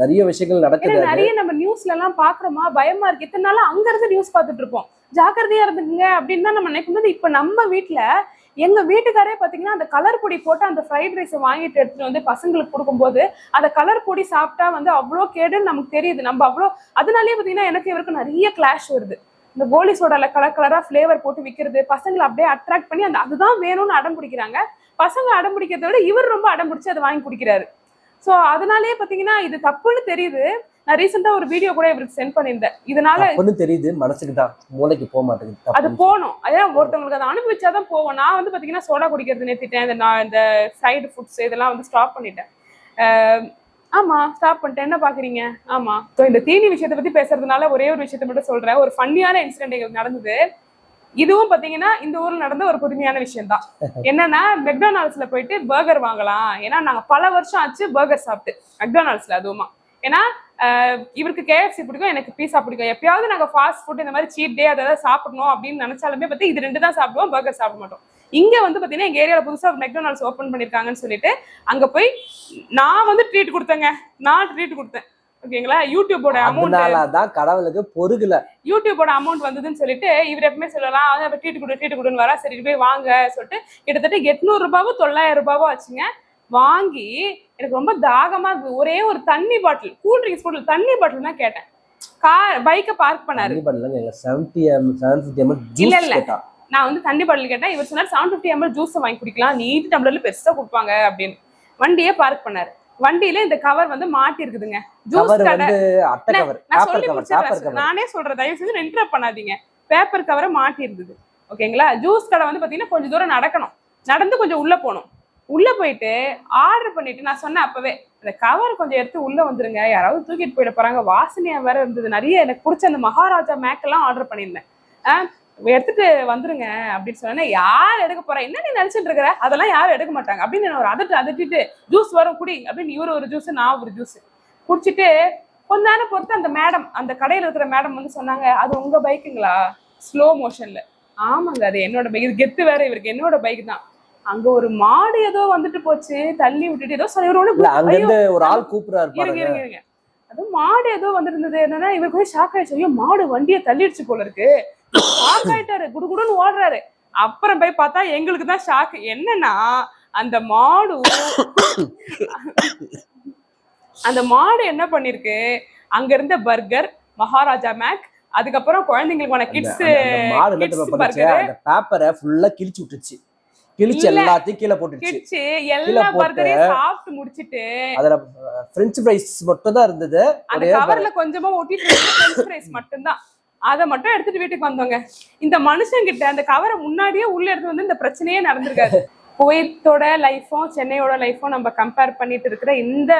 நிறைய விஷயங்கள் நடக்குது. நிறைய நம்ம நியூஸ்ல எல்லாம் பாக்குறோமா, பயமா இருக்கு. இத்தனை நாளா அங்க இருந்து நியூஸ் பார்த்துட்டு இருப்போம், ஜாக்கிரதையா இருந்துக்குங்க அப்படின்னு தான் நம்ம நினைக்கும் போது, இப்ப நம்ம வீட்டுல எங்க வீட்டுக்காரே பாத்தீங்கன்னா அந்த கலர் பொடி போட்டு அந்த ஃப்ரைட் ரைஸை வாங்கிட்டு எடுத்துட்டு வந்து பசங்களுக்கு கொடுக்கும்போது அந்த கலர் பொடி சாப்பிட்டா வந்து அவ்வளோ கேடுன்னு நமக்கு தெரியுது. நம்ம அவ்வளோ அதனாலேயே பாத்தீங்கன்னா எனக்கு இவருக்கு நிறைய கிளாஷ் வருது. இந்த கோலி சோடால கலரா ஃபிளேவர் போட்டு விற்கிறது, பசங்களை அப்படியே அட்ராக்ட் பண்ணி அதுதான் வேணும்னு அடம் பிடிக்கிறாங்க. பசங்க அடம் பிடிக்கிறத விட இவர் ரொம்ப அடம் பிடிச்சி அதை வாங்கி குடிக்கிறாரு. ஸோ அதனாலேயே பாத்தீங்கன்னா இது தப்புன்னு தெரியுது. நான் ரீசெண்டா ஒரு வீடியோ கூட இவருக்கு சென்ட் பண்ணியிருந்தேன். இதனால தெரியுது, மனசுக்கு தான், மூளைக்கு போக மாட்டேங்குது. அது போகணும். அதான் ஒருத்தவங்களுக்கு அதை அனுபவிச்சாதான் போவோம். நான் வந்து பாத்தீங்கன்னா சோடா குடிக்கிறது நிறுத்திட்டேன். நான் இந்த ஃப்ரைடு ஃபுட்ஸ் இதெல்லாம் வந்து ஸ்டாப் பண்ணிட்டேன். ஆமா ஸ்டாப் பண்ணிட்டேன். என்ன பாக்குறீங்க? ஆமா. ஸோ இந்த தீனி விஷயத்தை பத்தி பேசுறதுனால ஒரே ஒரு விஷயத்த மட்டும் சொல்றேன். ஒரு ஃபன்னியான இன்சிடென்ட் எங்களுக்கு நடந்தது. இதுவும் பாத்தீங்கன்னா இந்த ஊர்ல நடந்த ஒரு புதுமையான விஷயம் தான். என்னன்னா மெக்டானல்ட்ஸ்ல போயிட்டு பர்கர் வாங்கலாம். ஏன்னா நாங்க பல வருஷம் ஆச்சு பர்கர் சாப்பிட்டு மெக்டானல்ட்ஸ்ல. அதுவுமா ஏன்னா இவருக்கு KFC பிடிக்கும், எனக்கு பீஸா பிடிக்கும். எப்பயாவது நாங்க ஃபாஸ்ட் ஃபுட் இந்த மாதிரி சீட் டே அதாவது சாப்பிடணும் அப்படின்னு நினைச்சாலுமே பத்தி இது 2 தான் சாப்பிடுவோம், பர்கர் சாப்பிட மாட்டோம். இங்க வந்து பாத்தீங்கன்னா எங்க ஏரியால புதுசா மெக்டானல்ட்ஸ் ஓபன் பண்ணிருக்காங்கன்னு சொல்லிட்டு அங்க போய் நான் வந்து ட்ரீட் கொடுத்தேங்க. நான் ட்ரீட் கொடுத்தேன். ஓகேங்களா? யூடியூபோட அமௌண்ட் கடவுளுக்கு பொறுக்கல. யூடியூபோட அமௌண்ட் வந்ததுன்னு சொல்லிட்டு இவர் எப்பவுமே சொல்லலாம் ட்ரீட் கொடுன்னு வரா. சரி போய் வாங்க சொல்லிட்டு கிட்டத்தட்ட 800 ரூபாவோ 900 ரூபாவோ ஆச்சுங்க. வாங்கி எனக்கு ரொம்ப தாகமா ஒரே ஒரு தண்ணி பாட்டில், கூல் ட்ரிங்க்ஸ் பாட்டில், தண்ணி பாட்டில் தான் கேட்டேன். பைக்கை பார்க் பண்ணாரு. இல்ல நான் வந்து தண்ணி பாட்டில் கேட்டேன். இவர் சொன்னார் 750 ml ஜூஸ் வாங்கி குடிக்கலாம், நீட் டம்ளர்ல பெருசா கொடுப்பாங்க அப்படின்னு. வண்டியே பார்க் பண்ணாரு. வண்டியில இந்த கவர் வந்து மாட்டி இருக்குதுங்க. ஜூஸ் கடை நான் சொல்லி முடிச்சிடுறேன். நானே சொல்றேன், தயவு செஞ்சு இன்டரப்ட் பண்ணாதீங்க. பேப்பர் கவரை மாட்டி இருந்தது. ஓகேங்களா? ஜூஸ் கடை வந்து பாத்தீங்கன்னா கொஞ்சம் தூரம் நடக்கணும், நடந்து கொஞ்சம் உள்ள போகணும். உள்ள போயிட்டு ஆர்டர் பண்ணிட்டு நான் சொன்னேன் அப்பவே, இந்த கவர் கொஞ்சம் எடுத்து உள்ள வந்துருங்க, யாராவது தூக்கிட்டு போயிட போறாங்க, வாசனையா வேற இருந்தது. நிறைய எனக்கு பிடிச்ச அந்த மகாராஜா மேக்கெல்லாம் ஆர்டர் பண்ணியிருந்தேன், எடுத்துட்டு வந்துருங்க அப்படின்னு சொன்னேன். யார் எடுக்க போறா, என்ன நீ நினைச்சிட்டு இருக்கிற, அதெல்லாம் யாரும் எடுக்க மாட்டாங்க அப்படின்னு ஒரு அதட்டிட்டு ஜூஸ் வரும் குடி அப்படின்னு இவரு ஒரு ஜூஸ் நான் ஒரு ஜூஸ் குடிச்சிட்டு கொஞ்ச நேரம் பொறுத்து அந்த மேடம், அந்த கடையில இருக்கிற மேடம் வந்து சொன்னாங்க, அது உங்க பைக்குங்களா? ஸ்லோ மோஷன்ல. ஆமாங்க அது என்னோட பைக். இது கெத்து வேற இவருக்கு, என்னோட பைக் தான். அங்க ஒரு மாடு ஏதோ வந்துட்டு போச்சு, தள்ளி விட்டுட்டு ஏதோ ஒரு ஆள் கூப்பிடுறாரு. அது மாடு ஏதோ வந்துருந்தது. என்னன்னா இவருக்கு ஷாக் ஆயிடுச்சு, ஐயோ மாடு வண்டியை தள்ளிடுச்சு போல இருக்கு. ஷாக் ஆயிட்டாரு, குடுகுடுன்னு ஓடுறாரு. அப்புறம் போய் பார்த்தா எங்களுக்கு தான் ஷாக். என்னன்னா அந்த மாடு அந்த மாடு என்ன பண்ணிருக்கு, அங்க இருந்த பர்கர், மகாராஜா மேக், அதுக்கப்புறம் குழந்தைங்களுக்கான கிட்ஸ் அந்த பேப்பரை ஃபுல்லா கிழிச்சு விட்டுச்சு. கிழிச்சு எல்லாத்தையும் கீழே போட்டுச்சு. கிழிச்சு எல்லா பர்கரையும் சாப்பிட்டு முடிச்சிட்டு அதுல பிரெஞ்ச் ஃப்ரைஸ் மட்டும் தான் இருந்தது. அந்த கவர்ல கொஞ்சமா ஒட்டிட்டு பிரெஞ்ச் ஃப்ரைஸ் மட்டும் தான். அதை மட்டும் எடுத்துட்டு வீட்டுக்கு வந்தோங்க. இந்த மனுஷன் கிட்ட அந்த கவரை முன்னாடியே உள்ள எடுத்து வந்து இந்த பிரச்சனையே நடந்திருக்காது. குவைத்தோட லைஃப்பும் சென்னையோட லைஃப்பும் நம்ம கம்பேர் பண்ணிட்டு இருக்கிற இந்த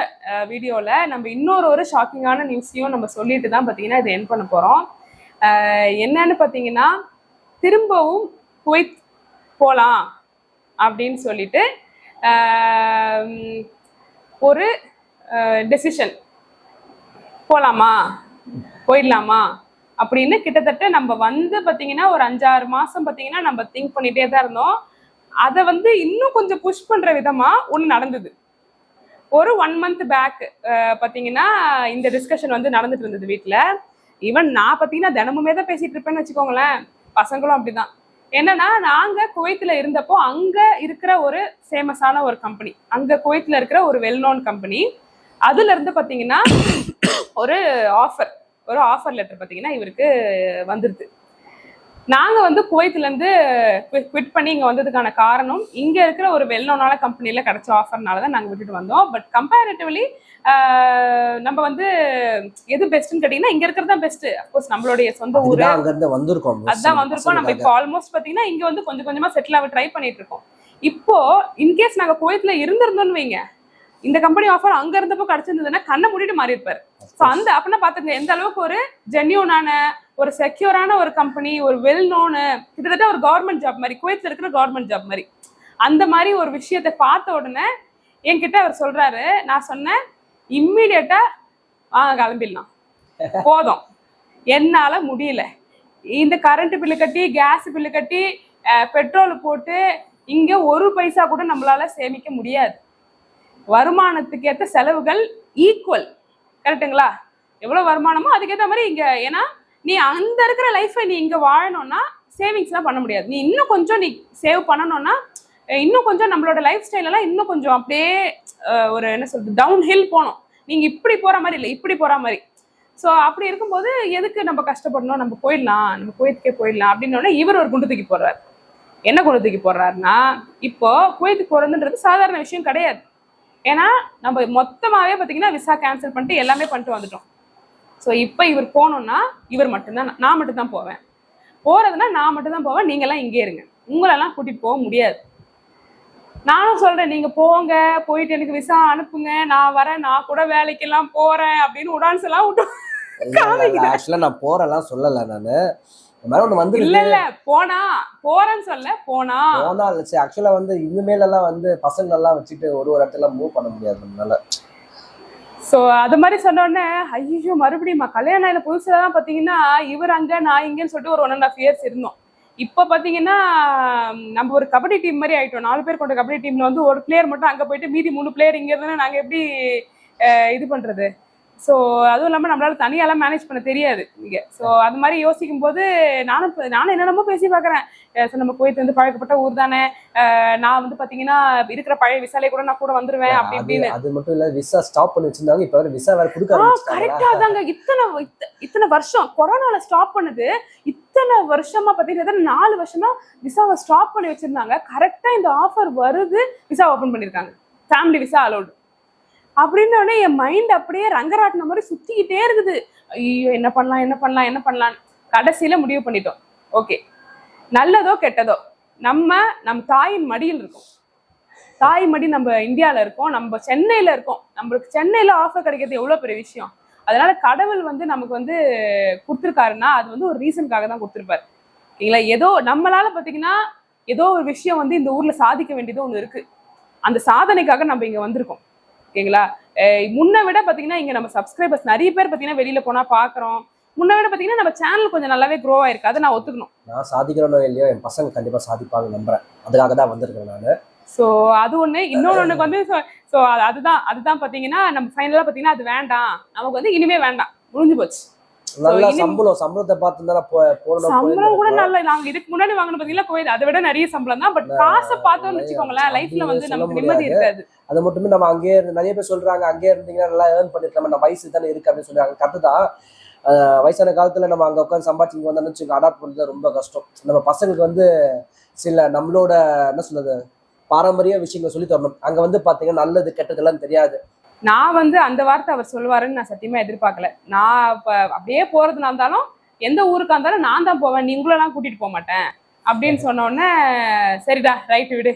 வீடியோல நம்ம இன்னொரு ஷாக்கிங்கான நியூஸையும் நம்ம சொல்லிட்டு தான் பார்த்தீங்கன்னா இதை என் பண்ண போறோம். என்னன்னு பார்த்தீங்கன்னா, திரும்பவும் குவைத் போகலாம் அப்படின்னு சொல்லிட்டு ஒரு டெசிஷன், போகலாமா போயிடலாமா அப்படின்னு கிட்டத்தட்ட நம்ம வந்து பார்த்தீங்கன்னா ஒரு 5-6 மாசம் பார்த்தீங்கன்னா நம்ம திங்க் பண்ணிட்டே தான் இருந்தோம். அதை வந்து இன்னும் கொஞ்சம் புஷ் பண்ற விதமா ஒன்று நடந்தது. ஒரு 1 month பேக் பார்த்தீங்கன்னா இந்த டிஸ்கஷன் வந்து நடந்துட்டு இருந்தது வீட்டில். ஈவன் நான் பார்த்தீங்கன்னா தினமுமே தான் பேசிட்டு இருப்பேன்னு வச்சுக்கோங்களேன். பசங்களும் அப்படிதான். என்னன்னா, நாங்க குவைத்துல இருந்தப்போ அங்க இருக்கிற ஒரு ஃபேமஸான ஒரு கம்பெனி, அங்க குவைத்துல இருக்கிற ஒரு வெல் நோன் கம்பெனி, அதுல இருந்து பார்த்தீங்கன்னா ஒரு ஆஃபர் லெட்டர் பார்த்தீங்கன்னா இவருக்கு வந்துருது. நாங்கள் வந்து குவைத்திலேருந்து குவிட் பண்ணி இங்கே வந்ததுக்கான காரணம் இங்கே இருக்கிற ஒரு வெல்நோனான கம்பெனியில் கிடைச்ச ஆஃபர்னால தான் நாங்கள் விட்டுட்டு வந்தோம். பட் கம்பேரிட்டிவ்லி நம்ம வந்து எது பெஸ்ட்டுன்னு கேட்டிங்கன்னா இங்கே இருக்கிறது தான் பெஸ்ட்டு. அஃப்கோர்ஸ் நம்மளுடைய சொந்த ஊர் அதுதான் வந்திருக்கோம். நம்ம இப்போ ஆல்மோஸ்ட் பார்த்தீங்கன்னா இங்கே வந்து கொஞ்சம் கொஞ்சமாக செட்டில் ஆக ட்ரை பண்ணிட்டு இருக்கோம். இப்போ இன்கேஸ் நாங்கள் குவைத்தில் இருந்திருந்தோம்னு வைங்க, இந்த கம்பெனி ஆஃபர் அங்க இருந்தப்போ கிடைச்சிருந்ததுன்னா கண்ணை மூடிட்டு மாறி இருப்பாரு. ஸோ அந்த அப்படின்னா பாத்துங்க எந்த அளவுக்கு ஒரு ஜென்யூனான ஒரு செக்யூரான ஒரு கம்பெனி, ஒரு வெல் நோனு, கிட்டத்தட்ட ஒரு கவர்மெண்ட் ஜாப் மாதிரி, குவைத்தில் இருக்கிற கவர்மெண்ட் ஜாப் மாதிரி, அந்த மாதிரி ஒரு விஷயத்தை பார்த்த உடனே என்கிட்ட அவர் சொல்றாரு. நான் சொன்னேன், இம்மிடியட்டா கிளம்பிடலாம், போதும், என்னால முடியல, இந்த கரண்ட் பில்லு கட்டி, கேஸ் பில்லு கட்டி, பெட்ரோல் போட்டு இங்க ஒரு பைசா கூட நம்மளால சேமிக்க முடியாது. வருமானத்துக்கு ஏற்ற செலவுகள் ஈக்குவல், கரெக்டுங்களா? எவ்வளவு வருமானமோ அதுக்கேற்ற மாதிரி இங்க, ஏன்னா நீ அந்த இருக்கிற லைஃபை நீ இங்க வாழணும்னா சேவிங்ஸ்லாம் பண்ண முடியாது. நீ இன்னும் கொஞ்சம் நீ சேவ் பண்ணணும்னா இன்னும் கொஞ்சம் நம்மளோட லைஃப் ஸ்டைல் எல்லாம் இன்னும் கொஞ்சம் அப்படியே ஒரு என்ன சொல்றது, டவுன் ஹில் போகணும். நீங்க இப்படி போற மாதிரி இல்லை, இப்படி போற மாதிரி. ஸோ அப்படி இருக்கும்போது எதுக்கு நம்ம கஷ்டப்படணும், நம்ம போயிடலாம், நம்ம குவைத்துக்கே போயிடலாம் அப்படின்னோடனே இவர் ஒரு குண்டு தூக்கி போடுறாரு. என்ன குண்டு தூக்கி போடுறாருன்னா, இப்போ குவைத்துக்கு போறதுன்றது சாதாரண விஷயம் கிடையாது. ஏன்னா நம்ம மொத்தமாவே பார்த்தீங்கன்னா விசா கேன்சல் பண்ணிட்டு எல்லாமே பண்ணிட்டு வந்துட்டோம். ஸோ இப்போ இவர் போகணும்னா இவர் மட்டும்தான், நான் மட்டும்தான் போவேன். போறதுன்னா நான் மட்டும்தான் போவேன், நீங்கெல்லாம் இங்கே இருங்க, உங்களெல்லாம் கூட்டிட்டு போக முடியாது. நானும் சொல்றேன், நீங்க போங்க, போயிட்டு எனக்கு விசா அனுப்புங்க, நான் வரேன், நான் கூட வேலைக்கெல்லாம் போறேன் அப்படின்னு உடான்ஸ் எல்லாம் விட்டு. ஆக்சுவலா நான் போறேன்லாம் சொல்லல, நானு இல்ல போறேன்னு சொல்ல போனா ஆக்சுவலா வந்து இனிமேல் எல்லாம் வந்து பசங்க எல்லாம் வச்சுட்டு ஒரு இடத்துல மூவ் பண்ண முடியாது நம்மளால. சோ அது மாதிரி சொன்ன உடனே ஐயோ மறுபடியும் கல்யாணம் ஆயில புதுசுலதான் பாத்தீங்கன்னா இவர் அங்க நான் இங்கன்னு சொல்லிட்டு ஒரு 1.5 years இருந்தோம். இப்ப பாத்தீங்கன்னா நம்ம ஒரு கபடி டீம் மாதிரி ஆயிட்டோம். 4 பேர் கொண்ட கபடி டீம்ல வந்து ஒரு பிளேயர் மட்டும் அங்க போயிட்டு மீதி 3 பிளேயர் இங்க இருந்தா நாங்க எப்படி இது பண்றது? ஸோ அதுவும் இல்லாமல் நம்மளால தனியாலாம் மேனேஜ் பண்ண தெரியாது இங்கே. ஸோ அது மாதிரி யோசிக்கும் போது நானும் என்னென்னமோ பேசி பார்க்குறேன். ஸோ நம்ம குவைத் வந்து பழக்கப்பட்ட ஊர் தானே, நான் வந்து பார்த்தீங்கன்னா இருக்கிற பழைய விசாலே கூட நான் கூட வந்துருவேன் அப்படி இப்படின்னு. அது மட்டும் இல்லை, விசா ஸ்டாப் பண்ணி வச்சிருந்தாங்க, இப்போ விசா வேற கொடுக்க. கரெக்டாக தாங்க. இத்தனை வருஷம் கொரோனாவில் ஸ்டாப் பண்ணுது, இத்தனை வருஷமா பார்த்தீங்கன்னா 4 வருஷமா விசாவை ஸ்டாப் பண்ணி வச்சிருந்தாங்க. கரெக்டாக இந்த ஆஃபர் வருது, விசா ஓப்பன் பண்ணியிருக்காங்க, ஃபேமிலி விசா அலோடு அப்படின்னோடனே என் மைண்ட் அப்படியே ரங்கராட்டின மாதிரி சுத்திக்கிட்டே இருக்குது. ஐயோ என்ன பண்ணலாம். கடைசியில முடிவு பண்ணிட்டோம், ஓகே நல்லதோ கெட்டதோ நம்ம தாயின் மடியில் இருக்கோம். தாய் மடி நம்ம இந்தியாவில் இருக்கோம், நம்ம சென்னையில இருக்கோம். நம்மளுக்கு சென்னையில ஆஃபர் கிடைக்கிறது எவ்வளோ பெரிய விஷயம். அதனால கடவுள் வந்து நமக்கு வந்து கொடுத்துருக்காருன்னா அது வந்து ஒரு ரீசனுக்காக தான் கொடுத்துருப்பாரு, ஓகேங்களா? ஏதோ நம்மளால பார்த்தீங்கன்னா ஏதோ ஒரு விஷயம் வந்து இந்த ஊர்ல சாதிக்க வேண்டியது ஒன்று இருக்கு. அந்த சாதனைக்காக நம்ம இங்க வந்திருக்கோம், ஓகேங்களா? முன்ன விட பாத்தீங்கன்னா இங்க நம்ம சப்ஸ்கிரைபர்ஸ் நிறைய பேர் பாத்தீங்கன்னா வெளியில போனா பாக்குறோம். முன்ன விட பாத்தீங்கன்னா நம்ம சேனல் கொஞ்சம் நல்லாவே க்ரோ ஆயிருக்கு. அதை நான் ஒத்துக்கணும். நான் சாதிக்கிறோம் இல்லையோ, என் பசங்க கண்டிப்பா சாதிப்பாங்க நம்புறேன். அதுக்காக தான் வந்திருக்கேன் நானு. ஸோ அது ஒண்ணு. இன்னொன்னு வந்து ஸோ அதுதான் பாத்தீங்கன்னா நம்ம ஃபைனலா பாத்தீங்கன்னா அது வேண்டாம், நமக்கு வந்து இனிமே வேண்டாம், முடிஞ்சு போச்சு. நல்லா சம்பளத்தை பார்த்துருந்தா போடணும். சம்பளம் கூட நல்ல, நாங்க இதுக்கு முன்னாடி வாங்கின பாத்தீங்களா கோயில், அதை விட நிறைய சம்பளம் தான். பட் காசை பார்த்தோம்னு வச்சுக்கோங்களேன், லைஃப்ல வந்து நமக்கு நிம்மதி இருக்காது. அது மட்டுமே நம்ம அங்கேயே நிறைய பேர் சொல்றாங்க, அங்கேயே இருந்தீங்கன்னா நல்லா ஏர்ன் பண்ணிருக்கலாம், நம்ம வயசு தானே இருக்கு அப்படின்னு சொல்றாங்க. கரெக்டு தான். வயசான காலத்துல நம்ம அங்க உட்காந்து சம்பாதிச்சு இங்க வந்தோம்னு வச்சுக்கோங்க, அடாப்ட் பண்றது ரொம்ப கஷ்டம். நம்ம பசங்களுக்கு வந்து சில நம்மளோட என்ன சொல்றது பாரம்பரிய விஷயங்கள் சொல்லி தரணும். அங்க வந்து பாத்தீங்கன்னா நல்லது கெட்டதெல்லாம் தெரியாது. நான் வந்து அந்த வார்த்தை அவர் சொல்லுவாருன்னு நான் சத்தியமா எதிர்பார்க்கல. நான் இப்ப அப்படியே போறதுனா இருந்தாலும் எந்த ஊருக்கா இருந்தாலும் நான் தான் போவேன், நீ உங்களெல்லாம் கூட்டிட்டு போக மாட்டேன் அப்படின்னு சொன்ன உடனே சரிடா ரைட் விடு,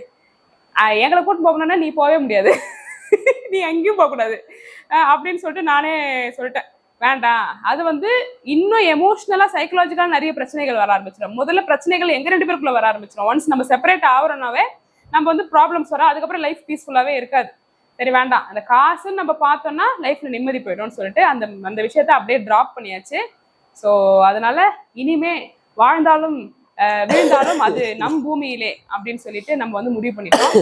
எங்களை கூட்டிட்டு போகணும்னா நீ போகவே முடியாது, நீ எங்கேயும் போகக்கூடாது அப்படின்னு சொல்லிட்டு நானே சொல்லிட்டேன் வேண்டாம். அது வந்து இன்னும் எமோஷனலா சைக்கலாஜிக்கலா நிறைய பிரச்சனைகள் வர ஆரம்பிச்சிடும். முதல்ல பிரச்சனைகள் எங்க 2 பேருக்குள்ள வர ஆரம்பிச்சிடும். ஒன்ஸ் நம்ம செப்பரேட் ஆகுறோம்னாவே நம்ம வந்து ப்ராப்ளம்ஸ் வரும், அதுக்கப்புறம் லைஃப் பீஸ்ஃபுல்லாவே இருக்காது. சரி வேண்டாம், அந்த காசுன்னு நம்ம பார்த்தோம்னா லைஃப்ல நிம்மதி போயிடும்னு சொல்லிட்டு அந்த விஷயத்த அப்படியே டிராப் பண்ணியாச்சு. ஸோ அதனால இனிமே வாழ்ந்தாலும் வீழ்ந்தாலும் அது நம் பூமியிலே அப்படின்னு சொல்லிட்டு நம்ம வந்து முடிவு பண்ணிட்டோம்.